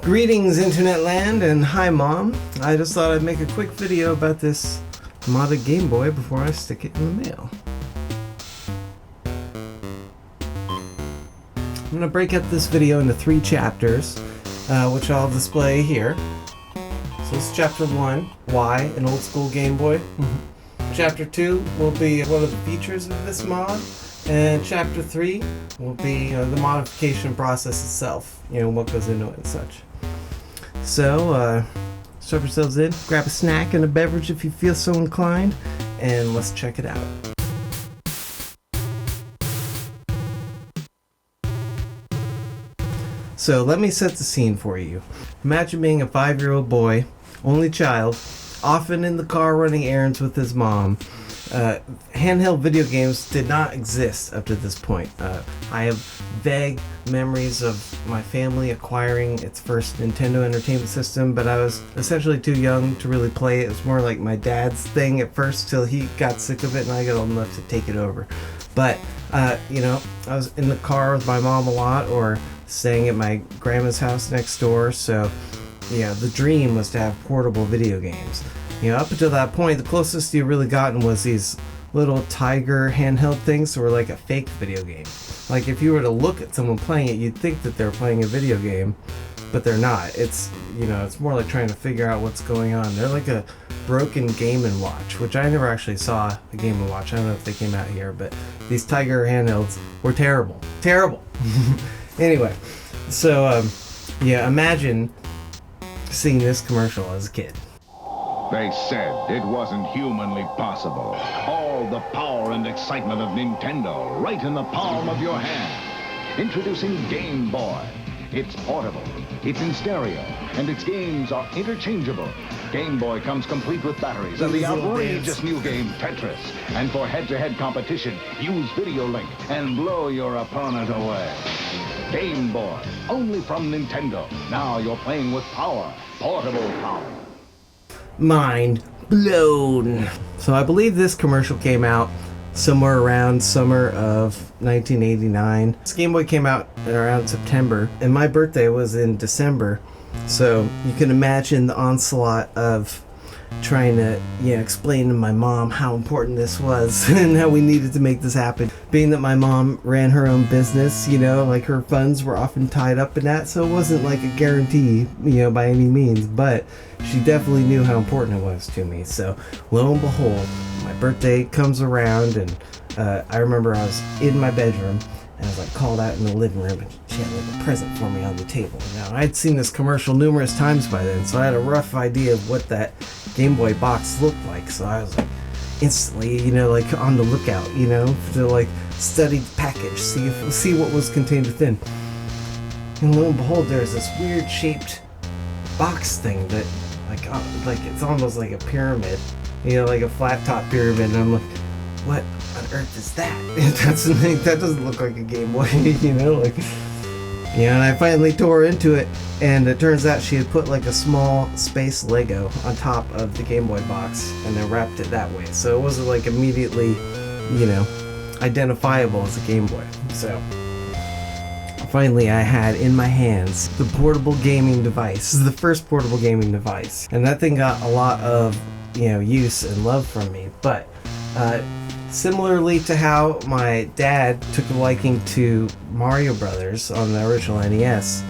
Greetings internet land, and hi mom. I just thought I'd make a quick video about this modded Game Boy before I stick it in the mail. I'm going to break up this video into 3 chapters, which I'll display here. So this is chapter 1, why an old school Game Boy. Chapter 2 will be what are the features of this mod, and chapter 3 will be the modification process itself, what goes into it and such. So strap yourselves in, grab a snack and a beverage if you feel so inclined, and let's check it out. So let me set the scene for you. Imagine being a 5-year-old boy, only child, often in the car running errands with his mom. Handheld video games did not exist up to this point. I have vague memories of my family acquiring its first Nintendo Entertainment System, but I was essentially too young to really play it. It was more like my dad's thing at first till he got sick of it and I got old enough to take it over. But, I was in the car with my mom a lot, or staying at my grandma's house next door, so the dream was to have portable video games. Up until that point, the closest you really gotten was these little Tiger handheld things that were like a fake video game. Like if you were to look at someone playing it, you'd think that they're playing a video game, but they're not. It's it's more like trying to figure out what's going on. They're like a broken Game & Watch, which I never actually saw a Game & Watch. I don't know if they came out here, but these Tiger handhelds were terrible. Terrible! Anyway, so imagine seeing this commercial as a kid. They said it wasn't humanly possible. All the power and excitement of Nintendo right in the palm of your hand. Introducing Game Boy. It's portable, it's in stereo, and its games are interchangeable. Game Boy comes complete with batteries and the outrageous new game Tetris. And for head-to-head competition, use Video Link and blow your opponent away. Game Boy, only from Nintendo. Now you're playing with power, portable power. Mind blown. So I believe this commercial came out somewhere around summer of 1989. This Game Boy came out around September, and my birthday was in December. So you can imagine the onslaught of trying to explain to my mom how important this was and how we needed to make this happen. Being that my mom ran her own business, like her funds were often tied up in that, so it wasn't like a guarantee, by any means, but she definitely knew how important it was to me. So lo and behold, my birthday comes around, and I remember I was in my bedroom and I was called out in the living room, and she had a present for me on the table. Now I'd seen this commercial numerous times by then, so I had a rough idea of what that Game Boy box looked like. So I was instantly, on the lookout, to study the package, see what was contained within. And lo and behold, there's this weird shaped box thing that, it's almost like a pyramid, like a flat top pyramid. And I'm like, what on earth is that? That doesn't look like a Game Boy, and I finally tore into it, and it turns out she had put a small space Lego on top of the Game Boy box and then wrapped it that way. So it wasn't immediately, identifiable as a Game Boy. So finally I had in my hands the portable gaming device. This is the first portable gaming device. And that thing got a lot of, use and love from me. But similarly to how my dad took a liking to Mario Brothers on the original NES,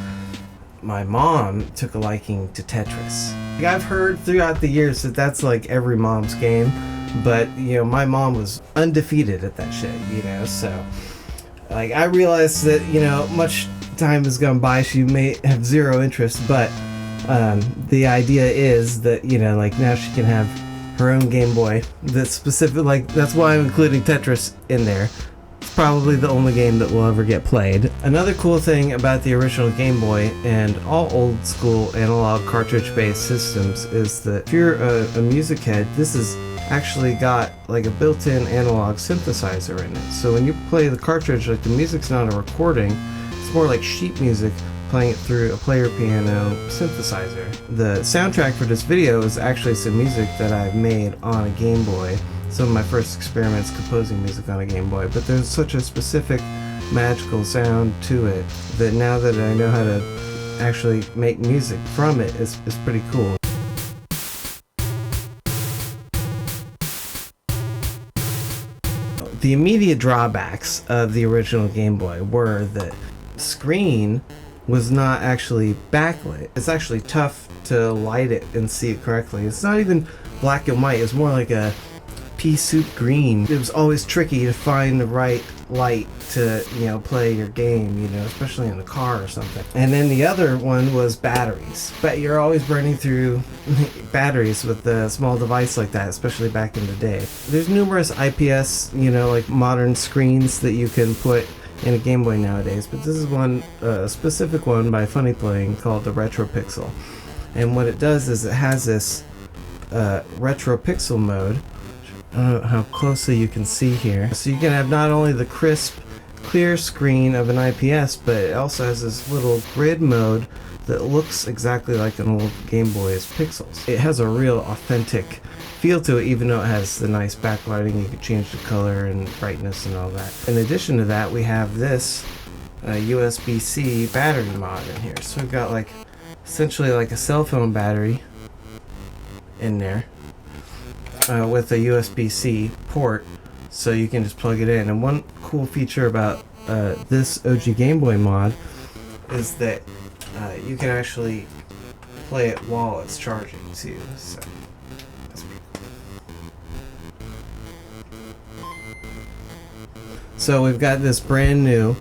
my mom took a liking to Tetris. I've heard throughout the years that that's every mom's game, but my mom was undefeated at that shit, so I realized that much time has gone by, she may have zero interest, but the idea is that now she can have her own Game Boy that's specific, that's why I'm including Tetris in there. It's probably the only game that will ever get played. Another cool thing about the original Game Boy and all old school analog cartridge based systems is that if you're a music head, this has actually got a built-in analog synthesizer in it. So when you play the cartridge, the music's not a recording, it's more like sheet music, playing it through a player piano synthesizer. The soundtrack for this video is actually some music that I've made on a Game Boy. Some of my first experiments composing music on a Game Boy, but there's such a specific magical sound to it that now that I know how to actually make music from it is pretty cool. The immediate drawbacks of the original Game Boy were that the screen was not actually backlit. It's actually tough to light it and see it correctly. It's not even black and white, it's more like a pea soup green. It was always tricky to find the right light to, you know, play your game, you know, especially in the car or something. And then the other one was batteries. But you're always burning through batteries with a small device like that, especially back in the day. There's numerous IPS, you know, like modern screens that you can put in a Game Boy nowadays, but this is one, a specific one by Funny Playing called the Retropixel. And what it does is it has this Retropixel Mode. I don't know how closely you can see here. So you can have not only the crisp, clear screen of an IPS, but it also has this little grid mode that looks exactly like an old Game Boy's pixels. It has a real authentic feel to it, even though it has the nice backlighting. You can change the color and brightness and all that. In addition to that, we have this USB-C battery mod in here. So we've got like essentially like a cell phone battery in there. With a USB-C port, so you can just plug it in. And one cool feature about this OG Game Boy mod is that you can actually play it while it's charging too. So that's pretty cool. So we've got this brand new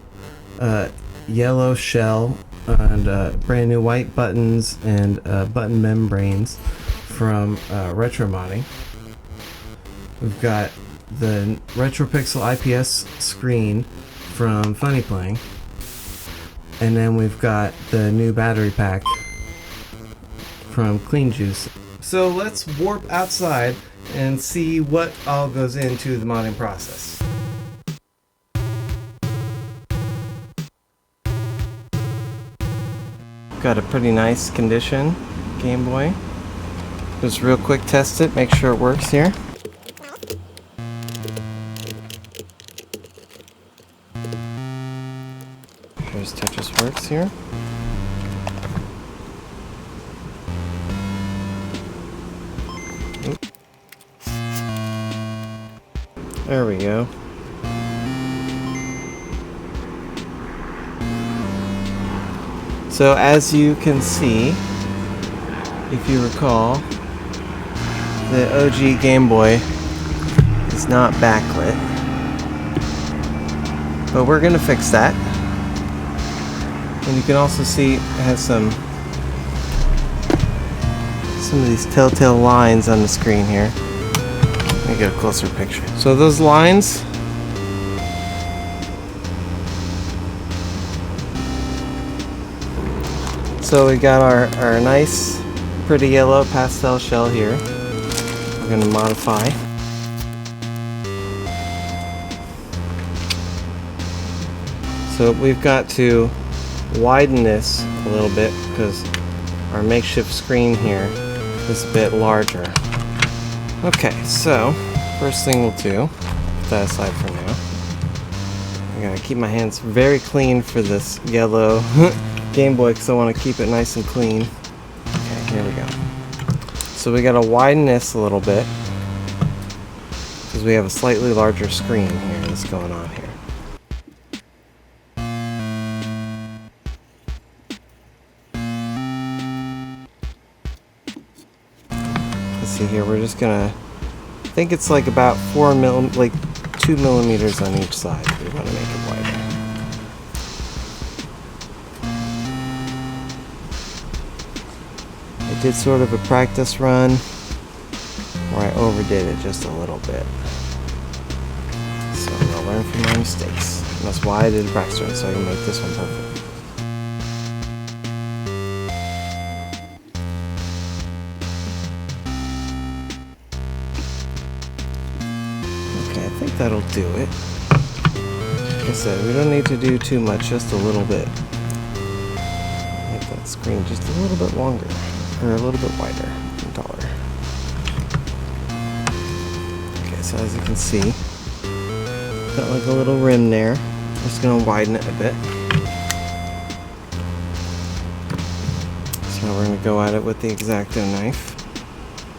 yellow shell and brand new white buttons and button membranes from Retro Modding. We've got the Retropixel IPS screen from Funny Playing, and then we've got the new battery pack from Clean Juice. So let's warp outside and see what all goes into the modding process. Got a pretty nice condition Game Boy. Just real quick test it, make sure it works here. Here's Tetris works here. Oop. There we go. So as you can see, if you recall, the OG Game Boy is not backlit, but we're gonna fix that. And you can also see it has some of these telltale lines on the screen here. Let me get a closer picture. So those lines, so we got our nice pretty yellow pastel shell here. We're going to modify. So we've got to widen this a little bit because our makeshift screen here is a bit larger. Okay, so first thing we'll do, put that aside for now. I gotta keep my hands very clean for this yellow Game Boy because I want to keep it nice and clean. Okay, here we go. So we gotta widen this a little bit because we have a slightly larger screen here that's going on here. See here, we're just gonna, I think it's like about 2 millimeters on each side. We want to make it wider. I did sort of a practice run where I overdid it just a little bit. So I'm gonna learn from my mistakes. And that's why I did a practice run, so I can make this one perfect. I think that'll do it. Like I said, we don't need to do too much, just a little bit. Make that screen just a little bit longer, or a little bit wider and taller. Okay, so as you can see, got like a little rim there. Just gonna widen it a bit. So we're going to go at it with the X-Acto knife.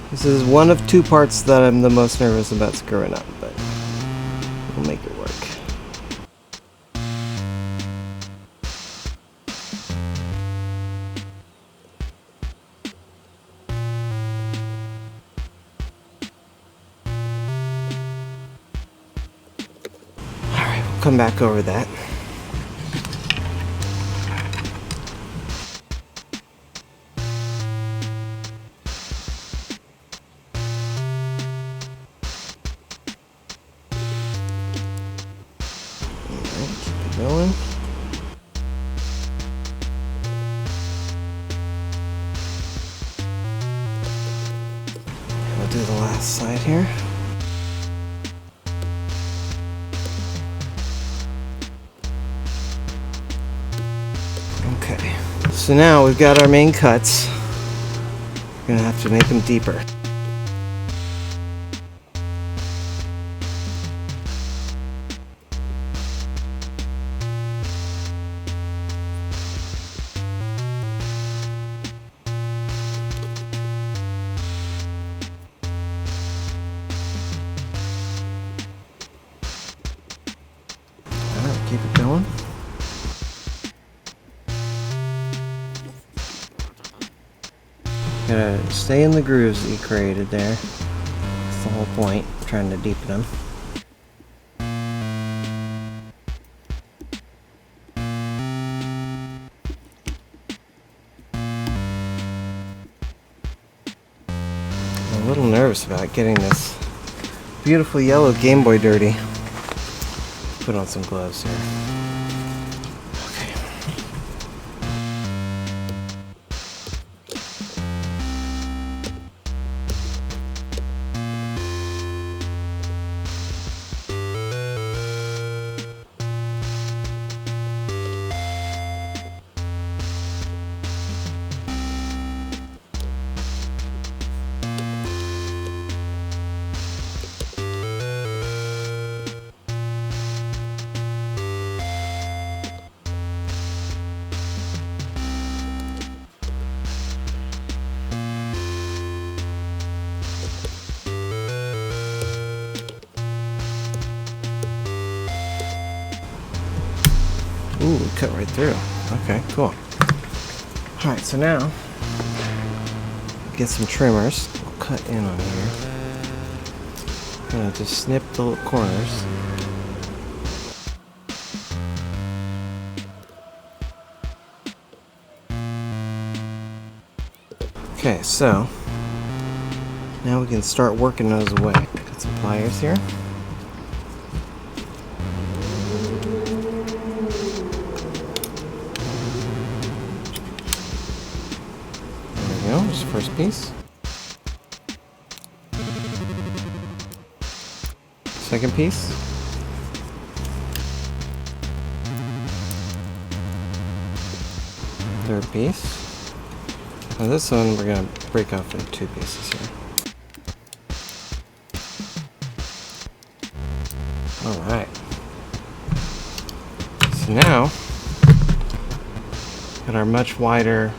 This is one of two parts that I'm the most nervous about screwing up, but we'll make it work. Alright, we'll come back over that. Going. We'll do the last side here. Okay, so now we've got our main cuts. We're gonna have to make them deeper. Keep it going. Gotta stay in the grooves that you created there. That's the whole point, trying to deepen them. I'm a little nervous about getting this beautiful yellow Game Boy dirty. Put on some gloves here. Okay. Ooh, cut right through. Okay, cool. Alright, so now, get some trimmers. We'll cut in on here. I'm gonna just snip the little corners. Okay, so, now we can start working those away. Got some pliers here. There's the first piece. Second piece. Third piece. Now this one we're going to break off into two pieces here. Alright. So now, got our much wider,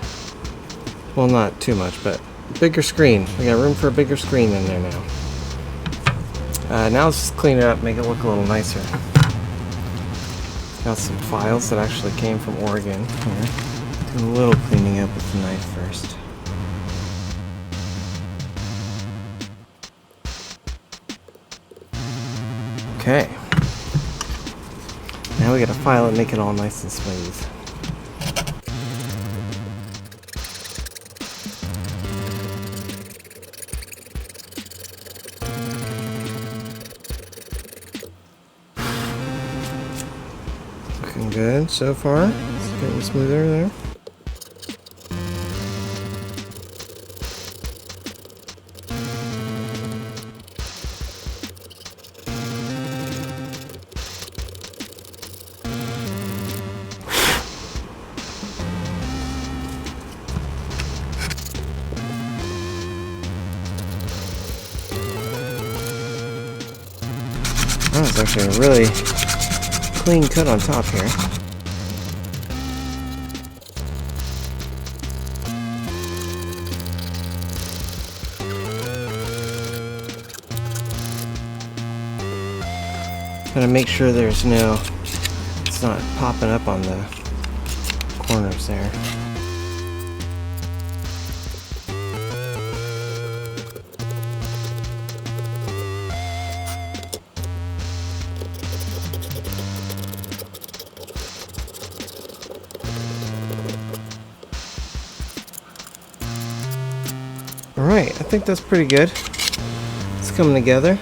well, not too much, but bigger screen. We got room for a bigger screen in there now. Now let's just clean it up, make it look a little nicer. Got some files that actually came from Oregon here. Do a little cleaning up with the knife first. Okay. Now we gotta file it, make it all nice and smooth. Looking good so far. It's getting smoother there. Oh, it's actually a really clean cut on top here. Gotta make sure there's no, it's not popping up on the corners there. Alright, I think that's pretty good. It's coming together.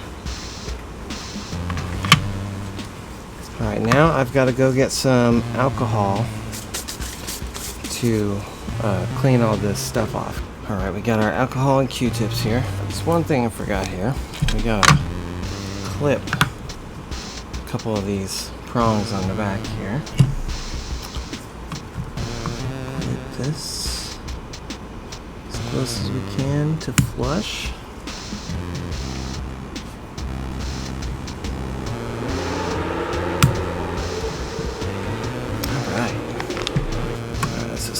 Alright, now I've got to go get some alcohol to clean all this stuff off. Alright, we got our alcohol and Q-tips here. There's one thing I forgot here. We gotta clip a couple of these prongs on the back here. Clip this as close as we can to flush.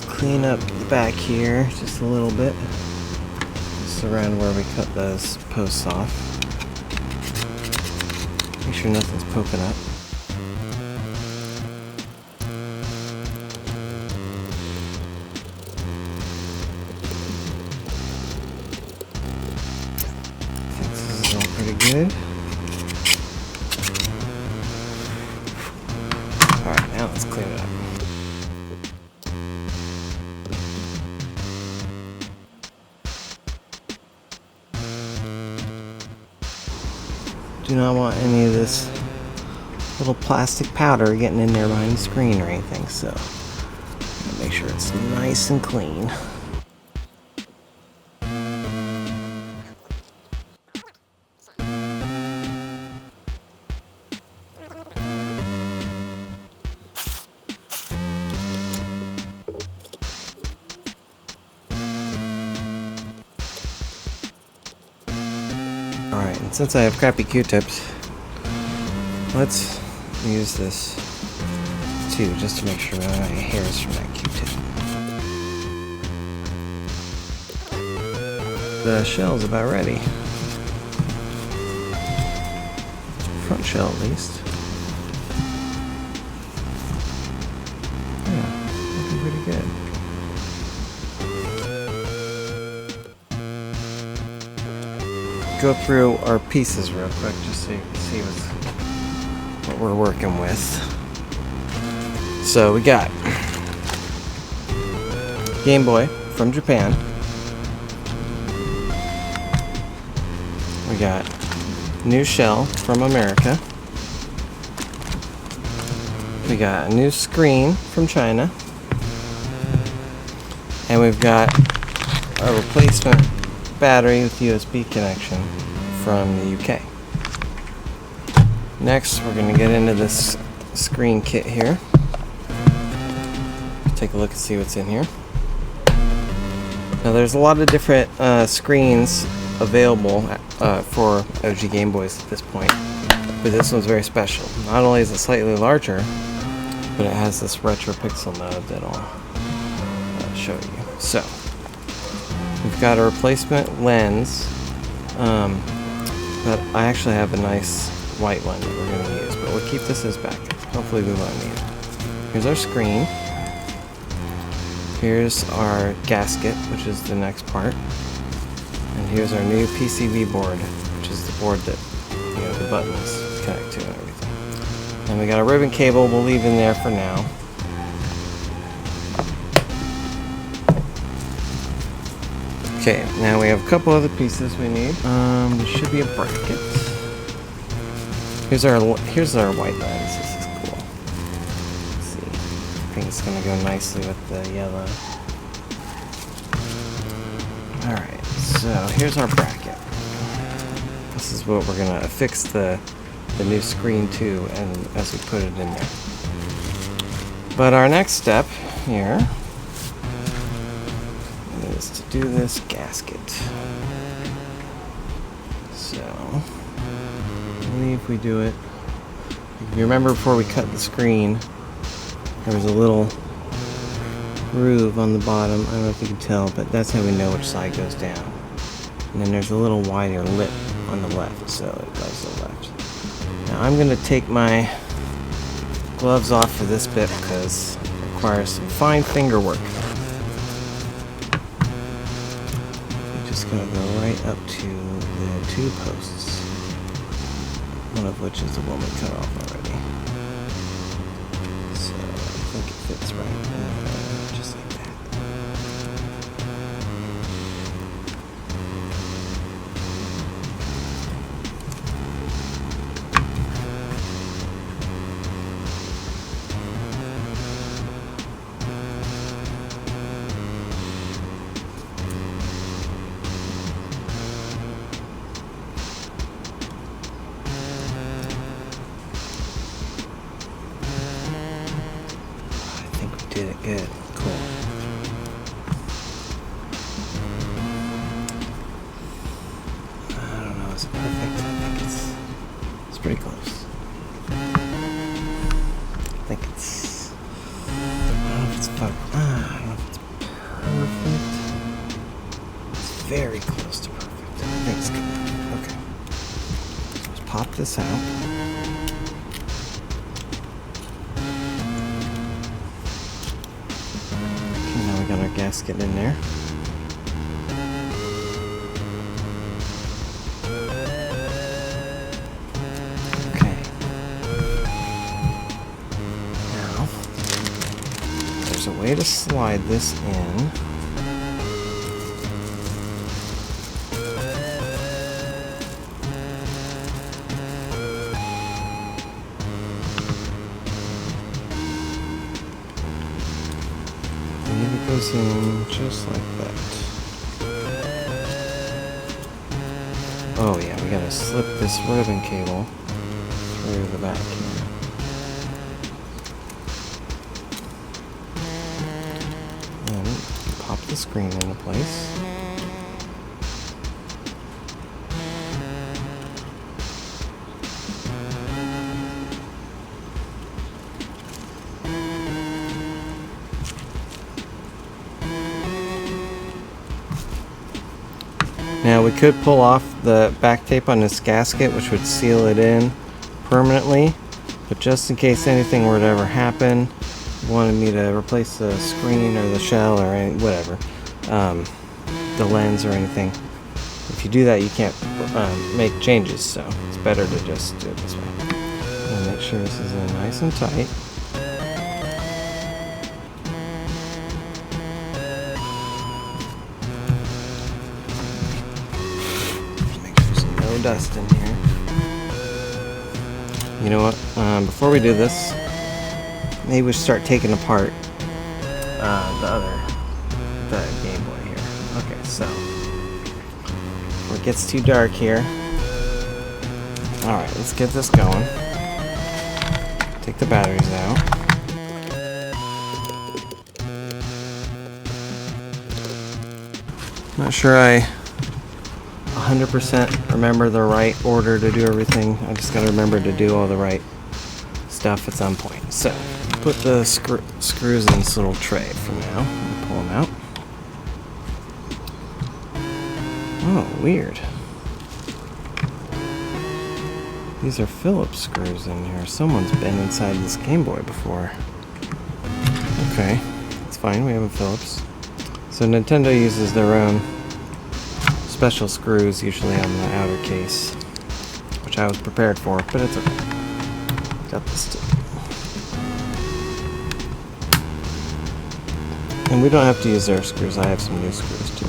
Clean up the back here just a little bit, just around where we cut those posts off. Make sure nothing's poking up. I think this is all pretty good. Alright, now let's clean it up. Do not want any of this little plastic powder getting in there behind the screen or anything, so make sure it's nice and clean. Alright, and since I have crappy Q-tips, let's use this too, just to make sure we don't have any hairs from that Q-tip. The shell's about ready. Front shell at least. Yeah, looking pretty good. Go through our pieces real quick just so you can see what we're working with. So we got Gameboy from Japan. We got new shell from America. We got a new screen from China. And we've got a replacement battery with USB connection from the UK. Next, we're going to get into this screen kit here. Take a look and see what's in here. Now, there's a lot of different screens available for OG Game Boys at this point, but this one's very special. Not only is it slightly larger, but it has this Retropixel Mode that I'll show you. So, we've got a replacement lens, but I actually have a nice white one that we're going to use, but we'll keep this as backup. Hopefully we won't need it. Here's our screen. Here's our gasket, which is the next part. And here's our new PCB board, which is the board that the buttons connect to and everything. And we got a ribbon cable we'll leave in there for now. Okay, now we have a couple other pieces we need. There should be a bracket. Here's our white lens. This is cool. Let's see. I think it's gonna go nicely with the yellow. Alright, so here's our bracket. This is what we're gonna affix the new screen to, and as we put it in there. But our next step here is to do this gasket. So, I believe if we do it, if you remember before we cut the screen, there was a little groove on the bottom. I don't know if you can tell, but that's how we know which side goes down. And then there's a little wider lip on the left, so it goes to the left. Now I'm going to take my gloves off for this bit because it requires some fine finger work. I'm just going to go right up to the 2 posts, one of which is a woman cut off already. So I think it fits right in there, just like that. Did it good. Cool. I don't know, is it perfect? I think it's pretty close. I think it's... I don't know if it's perfect. It's very close to perfect. I think it's good. Okay. Let's pop this out. Got our gasket in there. Okay. Now, there's a way to slide this in. Goes in just like that. Oh yeah, we gotta slip this ribbon cable through the back here. And pop the screen into place. Now we could pull off the back tape on this gasket, which would seal it in permanently, but just in case anything were to ever happen, wanted me to replace the screen or the shell or whatever, the lens or anything. If you do that, you can't make changes, so it's better to just do it this way. And make sure this is in nice and tight. Dust in here. You know what? Before we do this, maybe we should start taking apart the Gameboy here. Okay, so before it gets too dark here. All right, let's get this going. Take the batteries out. Not sure I 100% remember the right order to do everything. I just gotta remember to do all the right stuff at some point. So, put the screws in this little tray for now. Pull them out. Oh, weird. These are Phillips screws in here. Someone's been inside this Gameboy before. Okay, it's fine. We have a Phillips. So Nintendo uses their own special screws usually on the outer case, which I was prepared for, but it's okay. Got this too. And we don't have to use their screws. I have some new screws too.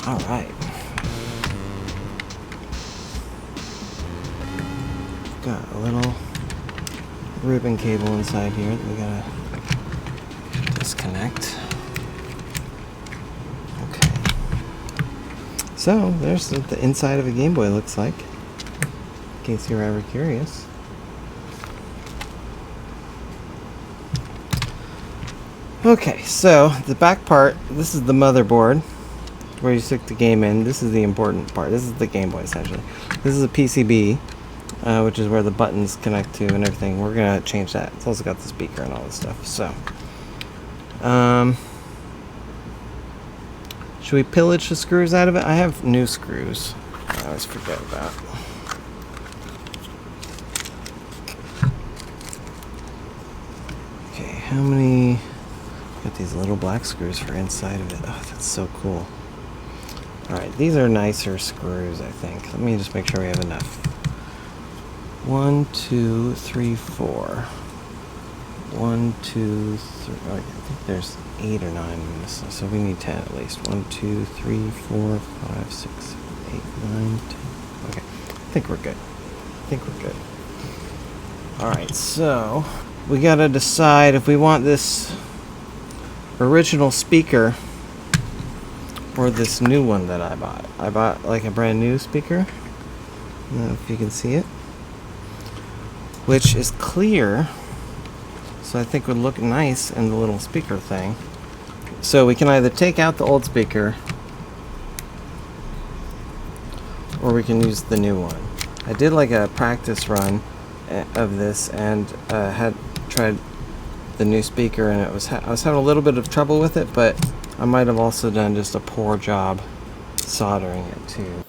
All right. got a little ribbon cable inside here that we gotta disconnect. Okay. So there's what the inside of a Game Boy looks like, in case you're ever curious. Okay, so the back part, this is the motherboard where you stick the game in. This is the important part. This is the Game Boy essentially. This is a PCB, which is where the buttons connect to and everything. We're gonna change that. It's also got the speaker and all this stuff. So, should we pillage the screws out of it? I have new screws. I always forget about. Okay, how many? Got these little black screws for inside of it. Oh, that's so cool. Alright, these are nicer screws, I think. Let me just make sure we have enough. 1, 2, 3, 4. 1, 2, 3. Oh, I think there's 8 or 9 in this, so we need 10 at least. 1, 2, 3, 4, 5, 6, 7, 8, 9, 10. Okay, I think we're good. Alright, so we gotta decide if we want this original speaker or this new one that I bought. I bought like a brand new speaker. I don't know if you can see it, which is clear, so I think would look nice in the little speaker thing. So we can either take out the old speaker or we can use the new one. I did like a practice run of this and had tried the new speaker, and I was having a little bit of trouble with it, but I might have also done just a poor job soldering it too.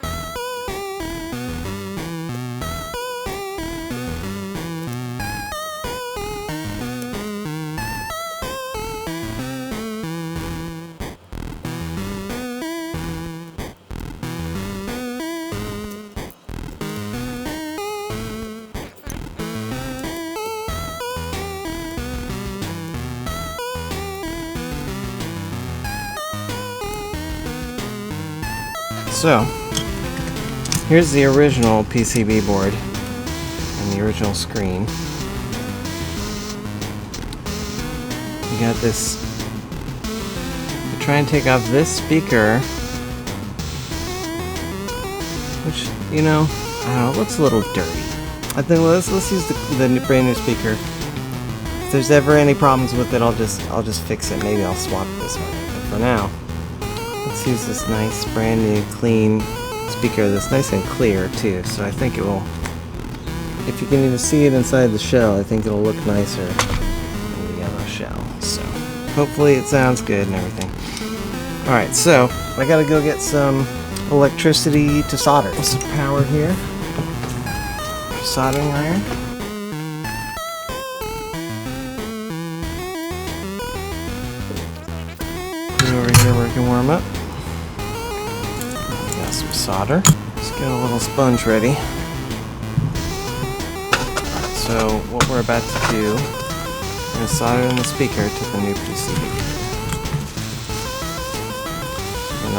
So, here's the original PCB board and the original screen. You got this. You try and take off this speaker, which, you know, I don't know, it looks a little dirty. I think let's use the brand new speaker. If there's ever any problems with it, I'll just fix it. Maybe I'll swap this one. But for now, let's use this nice brand new clean speaker that's nice and clear too, so I think it will, if you can even see it inside the shell, I think it'll look nicer in the yellow shell. So hopefully it sounds good and everything. Alright, so I gotta go get some electricity to solder. Some power here. Soldering iron. Put it over here where it can warm up. Got some solder. Let's get a little sponge ready. So what we're about to do, we're going to solder in the speaker to the new PCB. A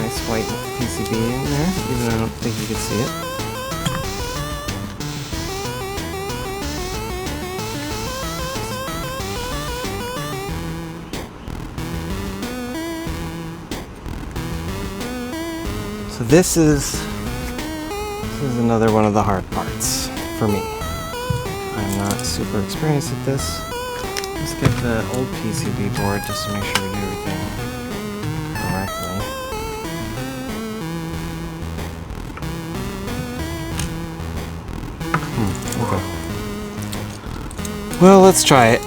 nice white PCB in there, even though I don't think you can see it. So this is another one of the hard parts for me. I'm not super experienced at this. Let's get the old PCB board just to make sure we do everything correctly. Okay. Well, let's try it.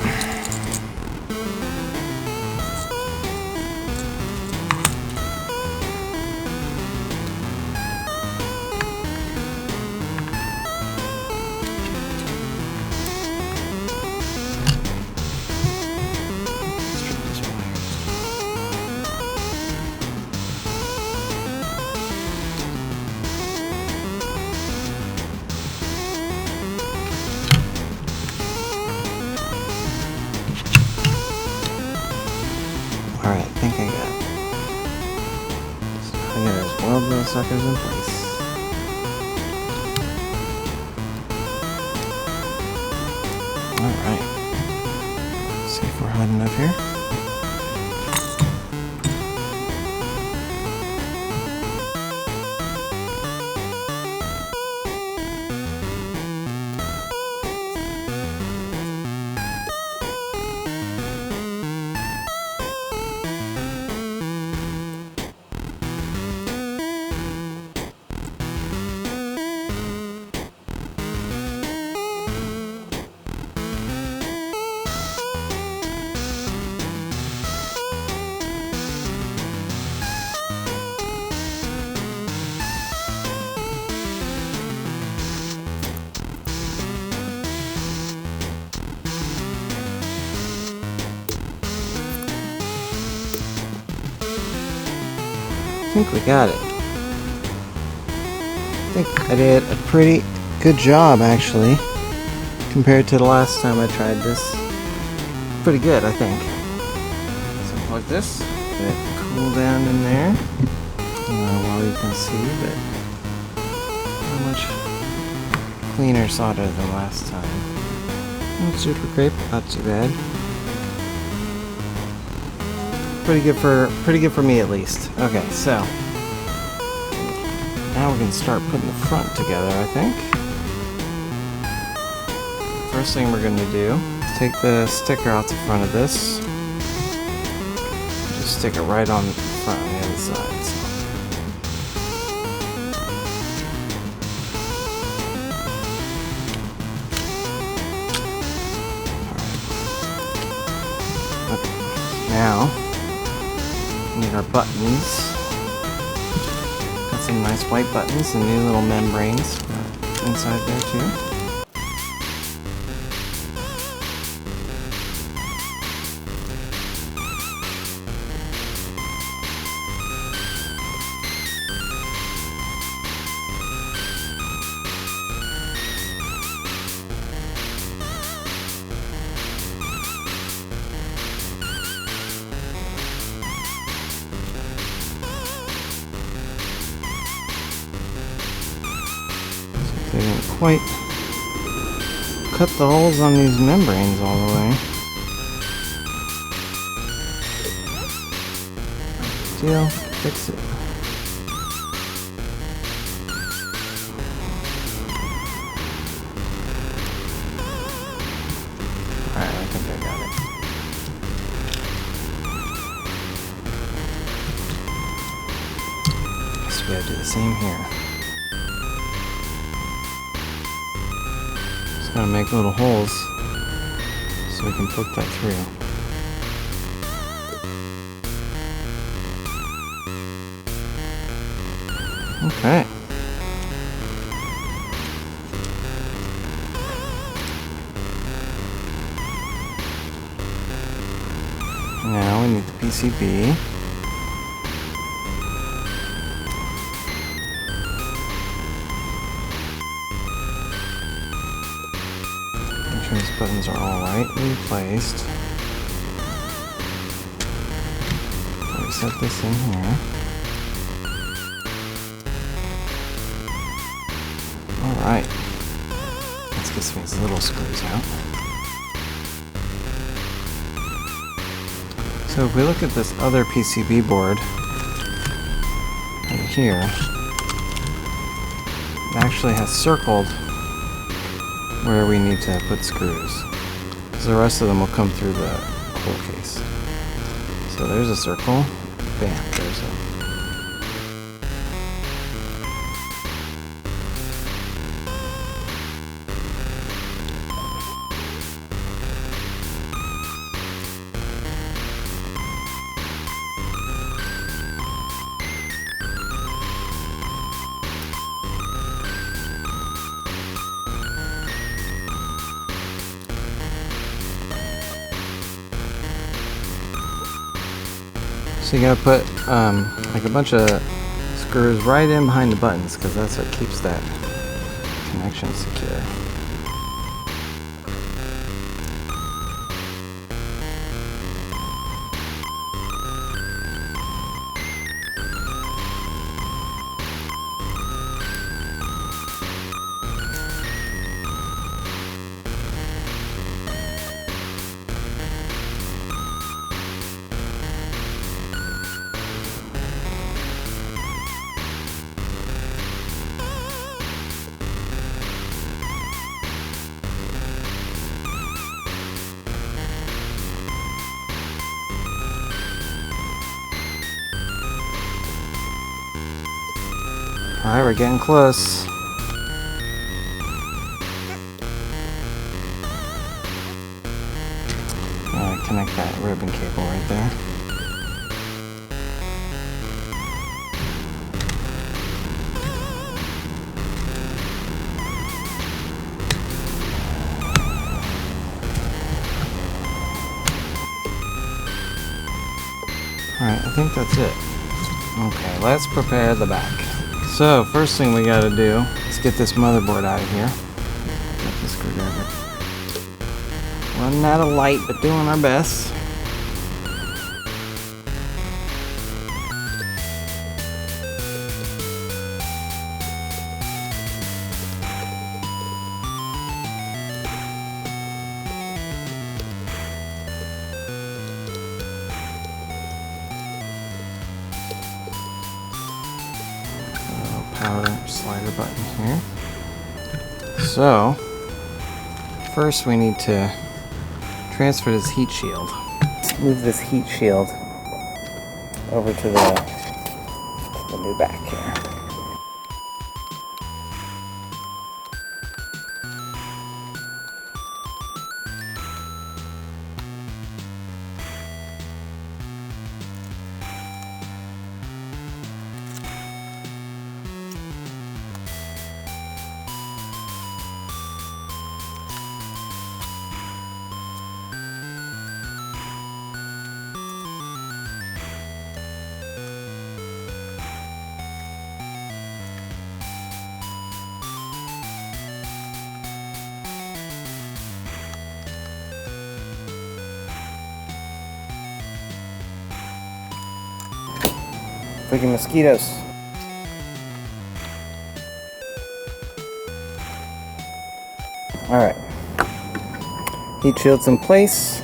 Alright, I think I got it. I gotta just weld those suckers in place. Alright. See if we're hot enough here. I think we got it. I think I did a pretty good job, actually, compared to the last time I tried this. Pretty good, I think. So plug this, let it cool down in there. I don't know how you can see, but how much cleaner solder than last time. Not super great, but not too bad. Pretty good for me at least. Okay, so now we're gonna start putting the front together, I think. First thing we're gonna do is take the sticker off the front of this. Just stick it right on the front on the other side. So. Alright. Okay. Now need our buttons. Got some nice white buttons and new little membranes inside there too. They didn't quite cut the holes on these membranes all the way. Deal, fix it. Alright, I think I got it. Guess we gotta do the same here. Gonna make little holes so we can poke that through. Okay. Now we need the PCB. These buttons are all rightly placed. We set this in here. Alright. Let's get some of these little screws out. So if we look at this other PCB board in here, it actually has circled where we need to put screws, because the rest of them will come through the whole case. So there's a circle, bam, there's a. So you gotta put like a bunch of screws right in behind the buttons, because that's what keeps that connection secure. Alright, we're getting close. Connect that ribbon cable right there. Alright, I think that's it. Okay, let's prepare the back. So, first thing we gotta do is get this motherboard out of here. Get this screwdriver. Running out of light, but doing our best. Power slider button here. So, first we need to transfer this heat shield. Move this heat shield over to the new back here. Freaking mosquitoes. Alright. Heat shield's in place.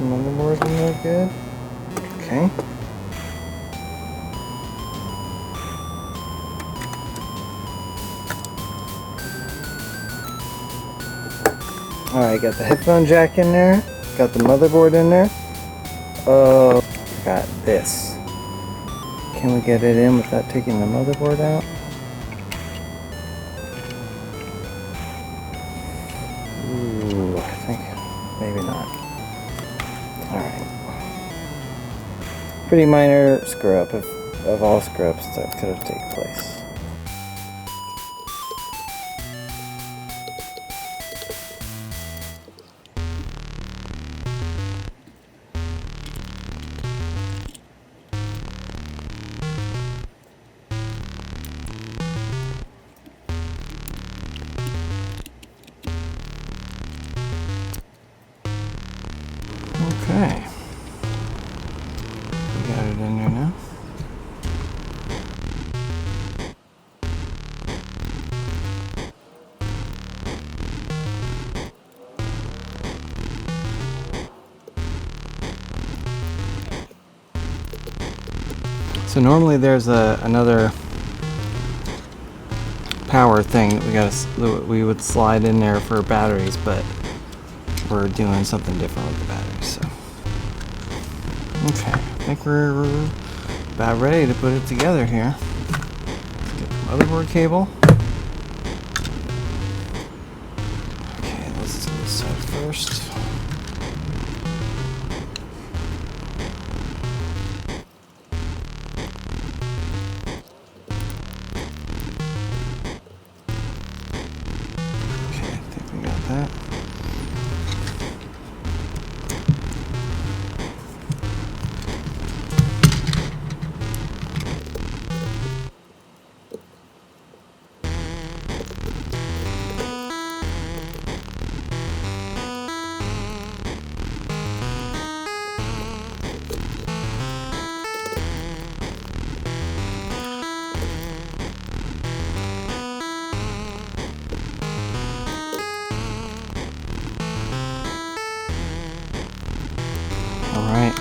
Motherboard's in there good. Okay. Alright, got the headphone jack in there. Got the motherboard in there. Oh, got this. Can we get it in without taking the motherboard out? Ooh, I think maybe not. Alright. Pretty minor screw up of all screw ups that could have taken place. Okay. We got it in there now. So normally there's another power thing that we would slide in there for batteries, but we're doing something different with the batteries. So, okay, I think we're about ready to put it together here. Let's get the motherboard cable. Okay, let's do this side first. Okay, I think we got that. Alright,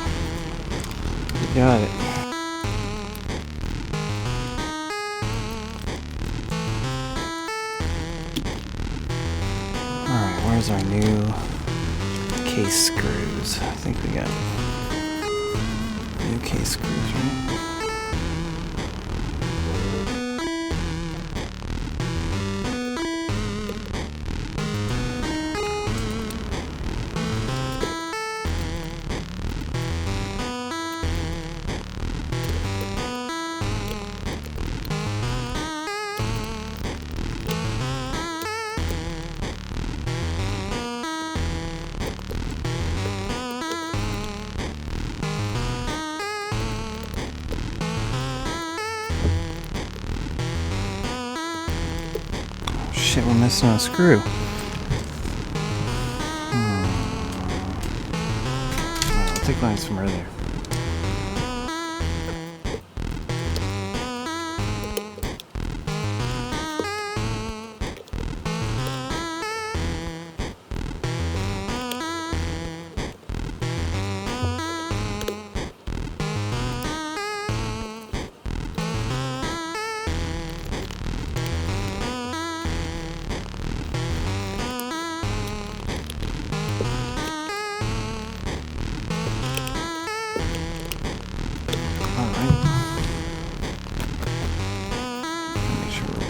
we got it. where's our new case screws? I think we got new case screws, right? Shit, we're missing a screw. I'll take lines from earlier.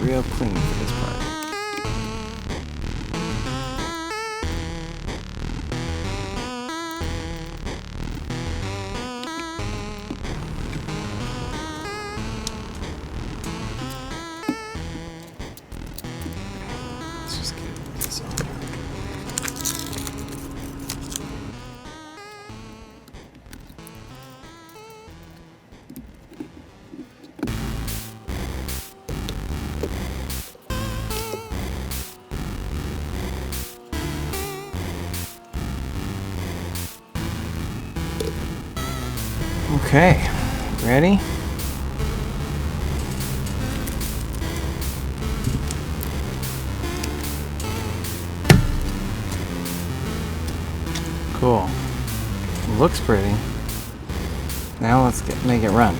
Real clean for this part. Let's just get this on there. Okay, ready? Cool. Looks pretty. Now let's make it run.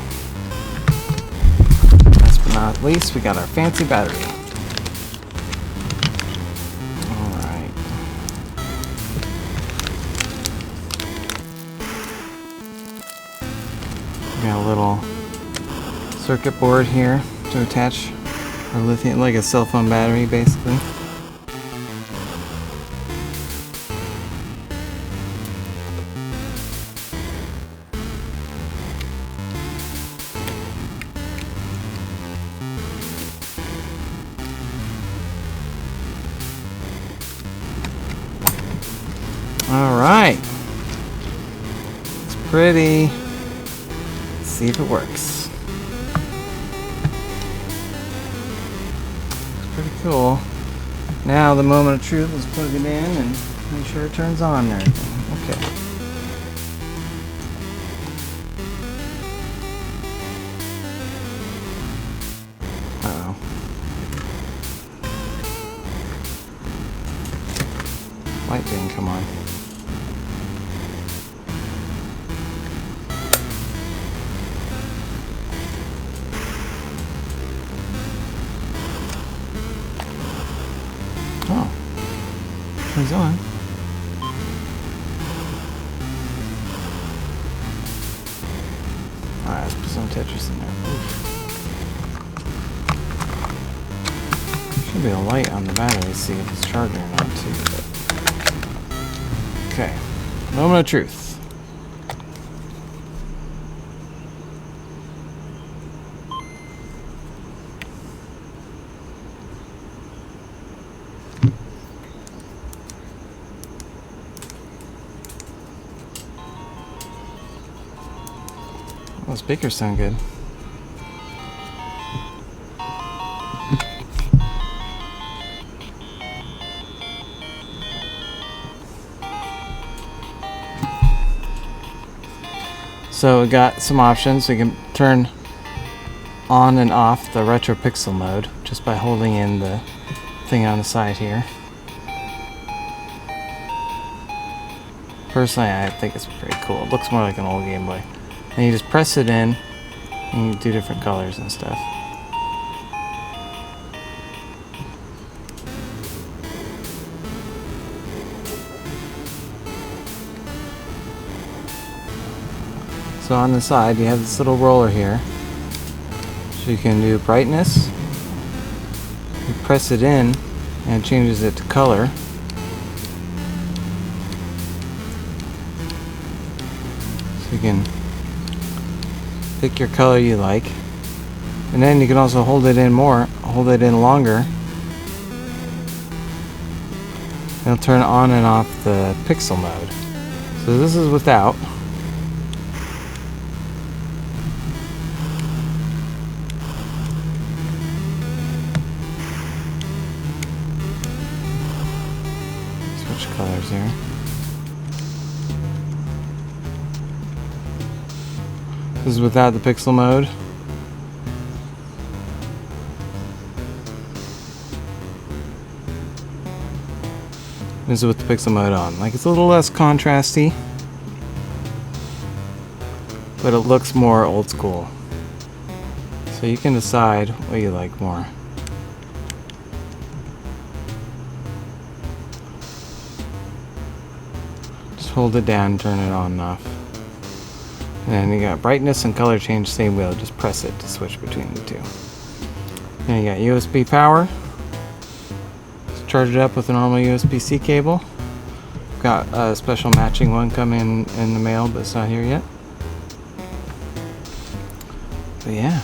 Last but not least, we got our fancy battery. Alright. Got a little circuit board here to attach our lithium, like a cell phone battery basically. Alright. It's pretty. See if it works. It's pretty cool. Now the moment of truth is plug it in and make sure it turns on and everything. Okay. Uh-oh. Light didn't come on. Oh, turns on. Alright, let's put some Tetris in there. Oof. Should be a light on the battery to see if it's charging or not too. Okay, moment of truth. Well, speakers sound good. So we got some options. We can turn on and off the Retropixel Mode just by holding in the thing on the side here. Personally, I think it's pretty cool. It looks more like an old Game Boy. And you just press it in, and you do different colors and stuff. So on the side you have this little roller here. So you can do brightness. You press it in and it changes it to color. So you can pick your color you like. And then you can also hold it in longer. It'll turn on and off the pixel mode. So this is without. Switch colors here. This is without the pixel mode. This is with the pixel mode on. Like, it's a little less contrasty, but it looks more old school. So you can decide what you like more. Just hold it down, turn it on and off. And then you got brightness and color change, same wheel, just press it to switch between the two. Then you got USB power. Charge it up with a normal USB-C cable. Got a special matching one coming in the mail, but it's not here yet. But yeah.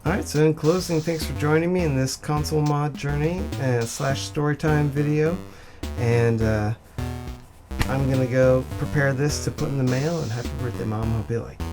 Alright, so in closing, thanks for joining me in this console mod journey / storytime video. And I'm gonna go prepare this to put in the mail, and happy birthday, Mom. Hope you like it.